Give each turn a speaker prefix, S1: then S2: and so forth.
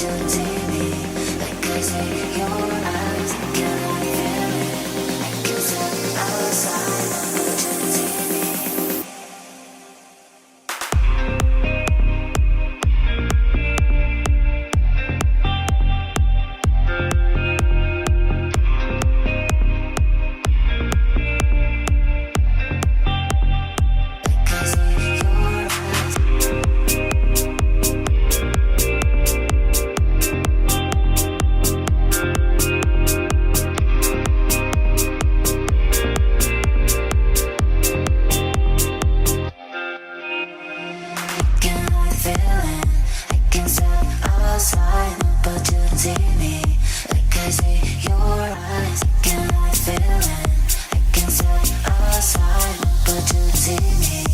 S1: you don't see me. Like I see your eyes, I cannot feel it. I can step outside, but you don't see me. Cannot feel it. I can step outside, but you don't see me. Like I see your eyes, I cannot feel it. I can step outside, but you don't see me.